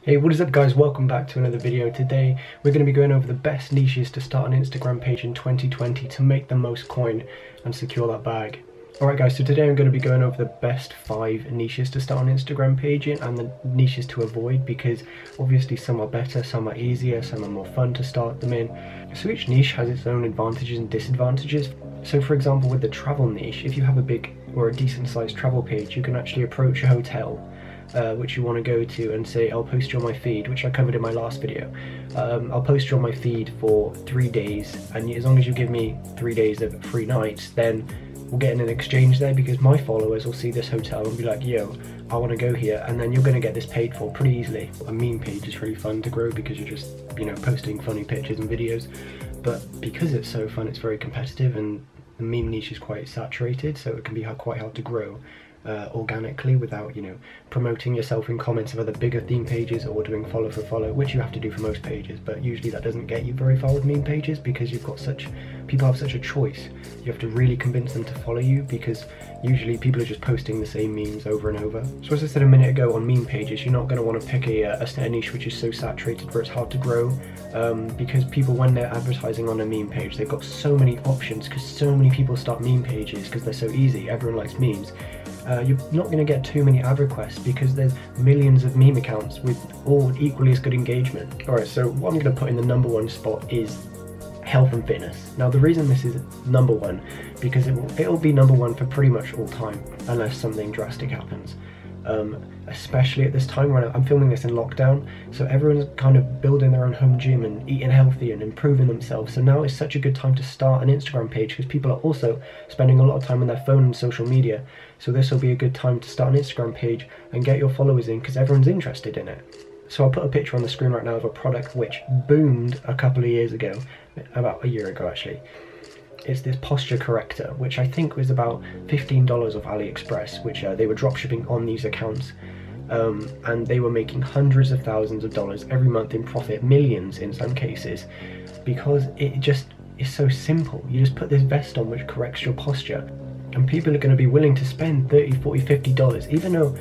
Hey, what is up guys? Welcome back to another video. Today we're going to be going over the best niches to start an Instagram page in 2020 to make the most coin and secure that bag. Alright guys, so today I'm going to be going over the best 5 niches to start an Instagram page in and the niches to avoid, because obviously some are better, some are easier, some are more fun to start them in. So each niche has its own advantages and disadvantages. So for example, with the travel niche, if you have a big or a decent sized travel page, you can actually approach a hotel which you want to go to and say, I'll post you on my feed, which I covered in my last video. I'll post you on my feed for 3 days, and as long as you give me 3 days of free nights, then we'll get in an exchange there, because my followers will see this hotel and be like, yo, I want to go here, and then you're going to get this paid for pretty easily. A meme page is really fun to grow because you're just, you know, posting funny pictures and videos, but because it's so fun, it's very competitive, and the meme niche is quite saturated, so it can be quite hard to grow organically without, you know, promoting yourself in comments of other bigger theme pages or doing follow for follow, which you have to do for most pages, but usually that doesn't get you very far with meme pages, because you've got people have such a choice. You have to really convince them to follow you, because usually people are just posting the same memes over and over. So as I said a minute ago, on meme pages you're not going to want to pick a niche which is so saturated where it's hard to grow, because people, when they're advertising on a meme page, they've got so many options, because so many people start meme pages because they're so easy, everyone likes memes. You're not going to get too many ad requests because there's millions of meme accounts with all equally as good engagement. Alright, so what I'm going to put in the #1 spot is health and fitness. Now the reason this is #1, because it'll be #1 for pretty much all time unless something drastic happens. Especially at this time when I'm filming this in lockdown, so everyone's kind of building their own home gym and eating healthy and improving themselves, so now is such a good time to start an Instagram page, because people are also spending a lot of time on their phone and social media, so this will be a good time to start an Instagram page and get your followers in, because everyone's interested in it. So I'll put a picture on the screen right now of a product which boomed a couple of years ago, about a year ago actually. It's this posture corrector, which I think was about $15 off AliExpress, which they were dropshipping on these accounts, and they were making hundreds of thousands of dollars every month in profit, millions in some cases, because it just is so simple. You just put this vest on which corrects your posture, and people are going to be willing to spend $30, $40, $50, even though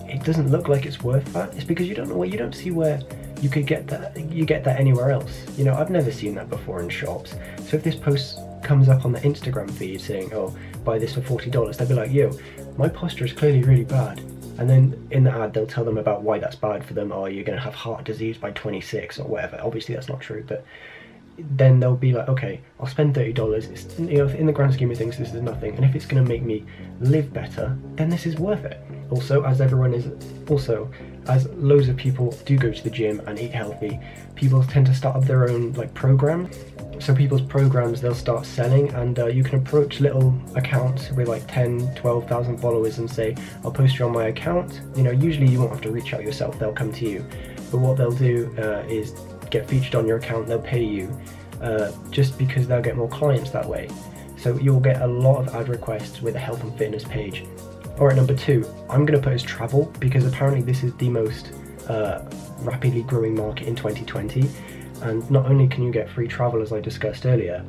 it doesn't look like it's worth that. It's because you don't see where you could get that. You get that anywhere else. You know, I've never seen that before in shops. So if this post comes up on the Instagram feed saying, oh, buy this for $40, they'll be like, yo, my posture is clearly really bad. And then in the ad they'll tell them about why that's bad for them. Oh, you're going to have heart disease by 26 or whatever. Obviously that's not true, but then they'll be like, okay, I'll spend $30. It's, you know, in the grand scheme of things this is nothing, and if it's going to make me live better, then this is worth it. Also, as loads of people do go to the gym and eat healthy, people tend to start up their own like program. So people's programs, they'll start selling, and you can approach little accounts with like 10, 12,000 followers and say, I'll post you on my account. You know, usually you won't have to reach out yourself, they'll come to you. But what they'll do is get featured on your account, they'll pay you just because they'll get more clients that way. So you'll get a lot of ad requests with a health and fitness page. Alright, #2, I'm going to put as travel, because apparently this is the most rapidly growing market in 2020. And not only can you get free travel, as I discussed earlier,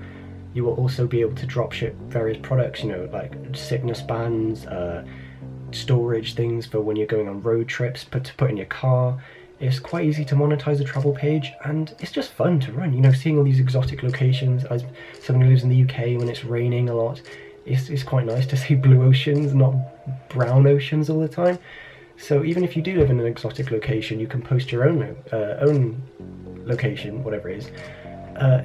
you will also be able to dropship various products, you know, like sickness bands, storage things for when you're going on road trips, to put in your car. It's quite easy to monetize a travel page, and it's just fun to run, you know, seeing all these exotic locations. As someone who lives in the UK, when it's raining a lot, it's quite nice to see blue oceans, not brown oceans all the time. So even if you do live in an exotic location, you can post your own location, whatever it is.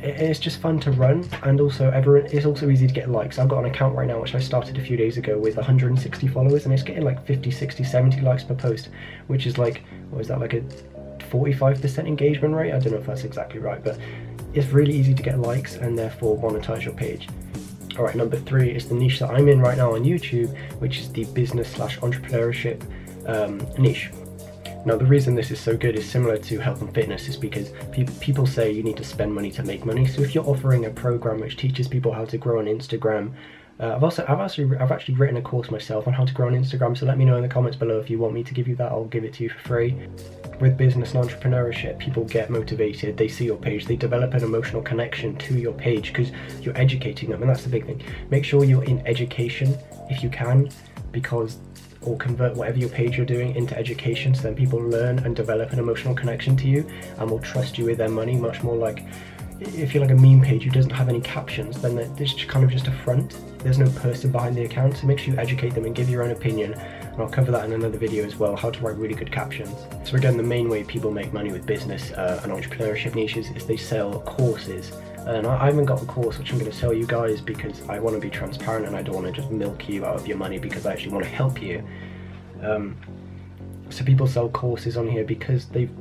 It's just fun to run, and also it's also easy to get likes. I've got an account right now which I started a few days ago with 160 followers, and it's getting like 50, 60, 70 likes per post, which is like, what is that, like a 45% engagement rate? I don't know if that's exactly right, but it's really easy to get likes and therefore monetize your page. Alright, #3 is the niche that I'm in right now on YouTube, which is the business/entrepreneurship niche. Now the reason this is so good is similar to health and fitness, is because people say you need to spend money to make money. So if you're offering a program which teaches people how to grow on Instagram, I've actually written a course myself on how to grow on Instagram, so let me know in the comments below if you want me to give you that. I'll give it to you for free. With business and entrepreneurship, people get motivated, they see your page, they develop an emotional connection to your page because you're educating them, and that's the big thing. Make sure you're in education if you can, because or convert whatever your page you're doing into education, so then people learn and develop an emotional connection to you and will trust you with their money, much more like if you're like a meme page who doesn't have any captions, then it's kind of just a front. There's no person behind the account, so make sure you educate them and give your own opinion, and I'll cover that in another video as well, how to write really good captions. So again, the main way people make money with business and entrepreneurship niches is they sell courses. And I haven't got a course which I'm going to sell you guys because I want to be transparent and I don't want to just milk you out of your money, because I actually want to help you. So people sell courses on here because they've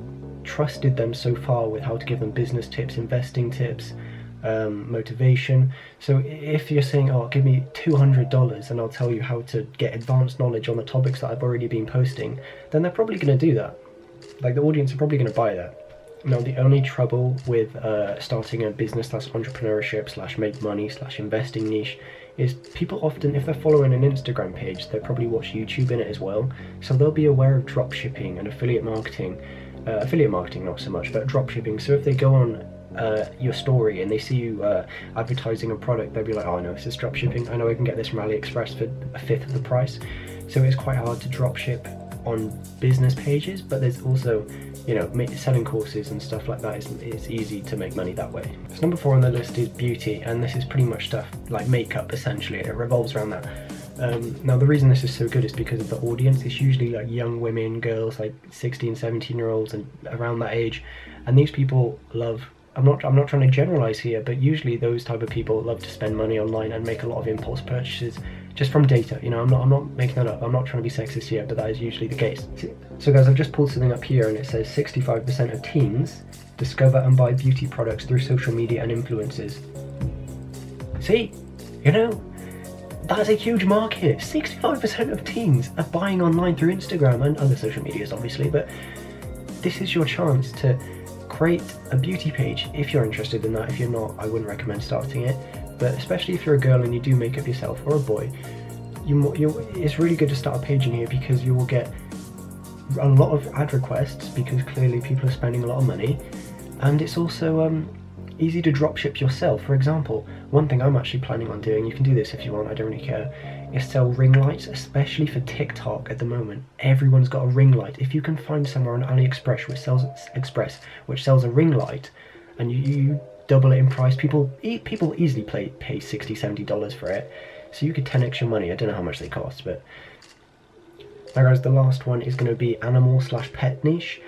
trusted them so far with how to give them business tips, investing tips, motivation. So if you're saying, oh, give me $200 and I'll tell you how to get advanced knowledge on the topics that I've already been posting, then they're probably going to do that. Like, the audience are probably going to buy that. Now, the only trouble with starting a business / entrepreneurship / make money / investing niche is people often, if they're following an Instagram page, they probably watch YouTube in it as well, so they'll be aware of drop shipping and affiliate marketing not so much, but drop shipping. So if they go on your story and they see you advertising a product, they'll be like, oh no, this is drop shipping, I know I can get this from AliExpress for 1/5 of the price. So it's quite hard to drop ship on business pages, but there's also, you know, selling courses and stuff like that is easy to make money that way. So number 4 on the list is beauty, and this is pretty much stuff like makeup essentially. It revolves around that. Now the reason this is so good is because of the audience. It's usually like young women, girls like 16, 17-year-olds and around that age, and these people love, I'm not trying to generalize here, but usually those type of people love to spend money online and make a lot of impulse purchases just from data. You know, I'm not making that up, I'm not trying to be sexist here, but that is usually the case. So guys, I've just pulled something up here and it says 65% of teens discover and buy beauty products through social media and influencers. See, you know, that's a huge market. 65% of teens are buying online through Instagram and other social medias obviously, but this is your chance to create a beauty page if you're interested in that. If you're not, I wouldn't recommend starting it, but especially if you're a girl and you do makeup yourself, or a boy, it's really good to start a page in here because you will get a lot of ad requests because clearly people are spending a lot of money, and it's also easy to dropship yourself. For example, one thing I'm actually planning on doing, you can do this if you want, I don't really care, is sell ring lights, especially for TikTok at the moment. Everyone's got a ring light. If you can find somewhere on AliExpress which sells a ring light and you double it in price, people easily pay $60, $70 for it, so you could 10x your money. I don't know how much they cost, but now guys, the last one is going to be animal / pet niche.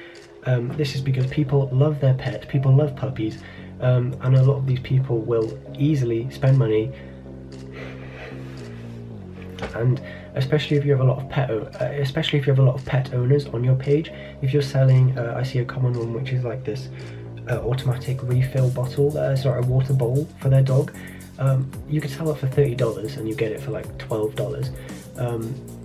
This is because people love their pets, people love puppies, and a lot of these people will easily spend money, and especially if you have a lot of pet owners on your page. If you're selling, I see a common one which is like this automatic refill bottle, sorry, a water bowl for their dog. You could sell it for $30 and you get it for like $12,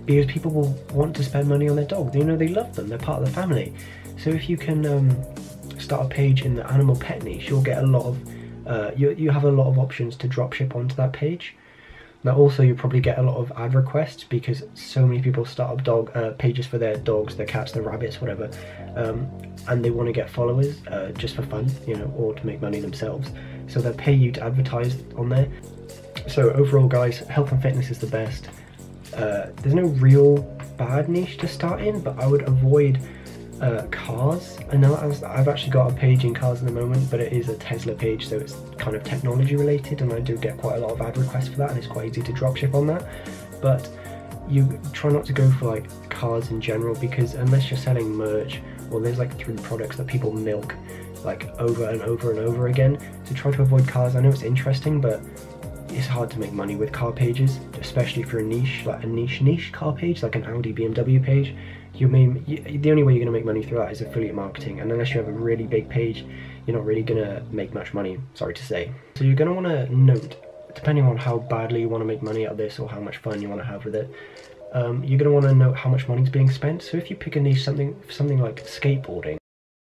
because people will want to spend money on their dog. You know, they love them, they're part of the family. So if you can start a page in the animal pet niche, you'll get a lot of you have a lot of options to drop ship onto that page. Now also you probably get a lot of ad requests because so many people start up pages for their dogs, their cats, their rabbits, whatever, and they want to get followers just for fun, you know, or to make money themselves. So they'll pay you to advertise on there. So overall guys, health and fitness is the best. There's no real bad niche to start in, but I would avoid cars. I know I've actually got a page in cars at the moment, but it is a Tesla page, so it's kind of technology related, and I do get quite a lot of ad requests for that, and it's quite easy to dropship on that. But you try not to go for like cars in general, because unless you're selling merch, or there's like 3 products that people milk like over and over and over again, so try to avoid cars. I know it's interesting, but it's hard to make money with car pages, especially if you're a niche, like a niche car page, like an Audi, BMW page. The only way you're going to make money through that is affiliate marketing, and unless you have a really big page, you're not really going to make much money, sorry to say. So you're going to want to note, depending on how badly you want to make money out of this or how much fun you want to have with it, you're going to want to note how much money is being spent. So if you pick a niche, something like skateboarding,